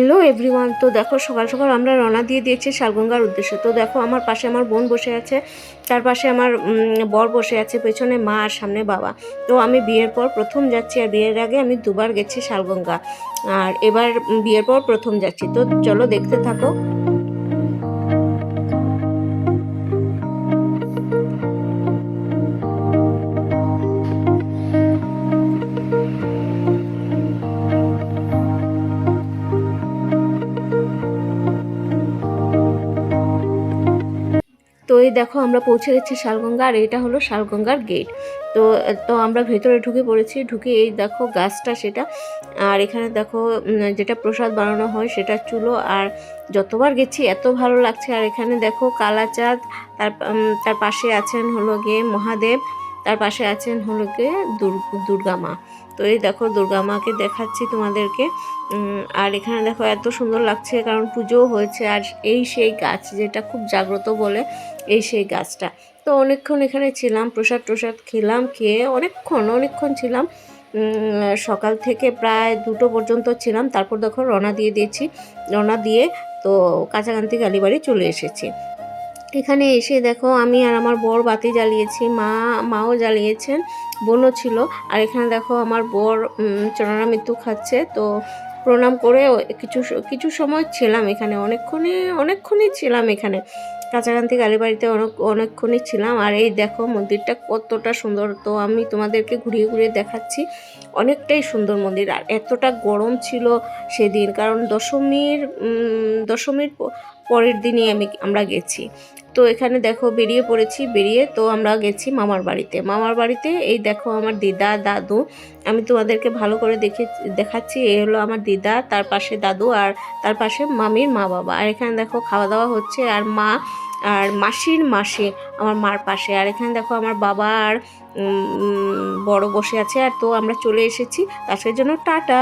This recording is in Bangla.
Hello everyone. তো দেখো সকাল সকাল আমরা রওনা দিয়ে দিয়েছি শালগঙ্গার উদ্দেশ্যে। তো দেখো আমার পাশে আমার বোন বসে আছে, তার পাশে আমার বর বসে আছে, পেছনে মা আর সামনে বাবা। তো আমি বিয়ের পর প্রথম যাচ্ছি, আর বিয়ের আগে আমি দুবার গেছি শালগঙ্গা, আর এবার বিয়ের পর প্রথম যাচ্ছি। তো চলো দেখতে থাকো। তো এই দেখো আমরা পৌঁছে গেছি শালগঙ্গা, আর এটা হলো শালগঙ্গার গেট। তো তো আমরা ভেতরে ঢুকে পড়েছি। ঢুকে এই দেখো গাছটা সেটা, আর এখানে দেখো যেটা প্রসাদ বানানো হয় সেটা চুলো। আর যতবার গেছি এত ভালো লাগছে। আর এখানে দেখো কালাচাঁদ, তার পাশে আছেন হলো গিয়ে মহাদেব, তার পাশে আছেন হলো গিয়ে দুর্গা মা। তো এই দেখো দুর্গা মাকে দেখাচ্ছি তোমাদেরকে। আর এখানে দেখো এত সুন্দর লাগছে, কারণ পুজোও হয়েছে। আর এই সেই গাছ যেটা খুব জাগ্রত বলে, এই সেই গাছটা। তো অনেকক্ষণ এখানে ছিলাম, প্রসাদ খেলাম, খেয়ে অনেকক্ষণ ছিলাম। সকাল থেকে প্রায় 2টো পর্যন্ত ছিলাম। তারপর দেখো রওনা দিয়ে তো কাঁচাকান্তি কালীবাড়ি চলে এসেছি। এখানে এসে দেখো আমি আর আমার বর বাতি জ্বালিয়েছি, মাও জ্বালিয়েছেন, বোনও ছিল। আর এখানে দেখো আমার বর চরণা মৃত্যু খাচ্ছে। তো প্রণাম করে কিছু সময় ছিলাম এখানে, অনেকক্ষণই ছিলাম এখানে কাঁচাকান্তি কালীবাড়িতে, অনেকক্ষণই ছিলাম। আর এই দেখো মন্দিরটা কতটা সুন্দর। তো আমি তোমাদেরকে ঘুরিয়ে ঘুরিয়ে দেখাচ্ছি। অনেকটাই সুন্দর মন্দির। আর এতটা গরম ছিল সেদিন, কারণ দশমীর পরের দিনই আমরা গেছি। তো এখানে দেখো বেরিয়ে পড়েছি, বেরিয়ে তো আমরা গেছি মামার বাড়িতে। এই দেখো আমার দিদা দাদু, আমি তোমাদেরকে ভালো করে দেখাচ্ছি। এই হলো আমার দিদা, তার পাশে দাদু, আর তার পাশে মামির মা বাবা। আর এখানে দেখো খাওয়া দাওয়া হচ্ছে, আর মাসির মাসি আমার মার পাশে। আর এখানে দেখো আমার বাবা আর বড় বসে আছে। আর তো আমরা চলে এসেছি, তার জন্য টাটা।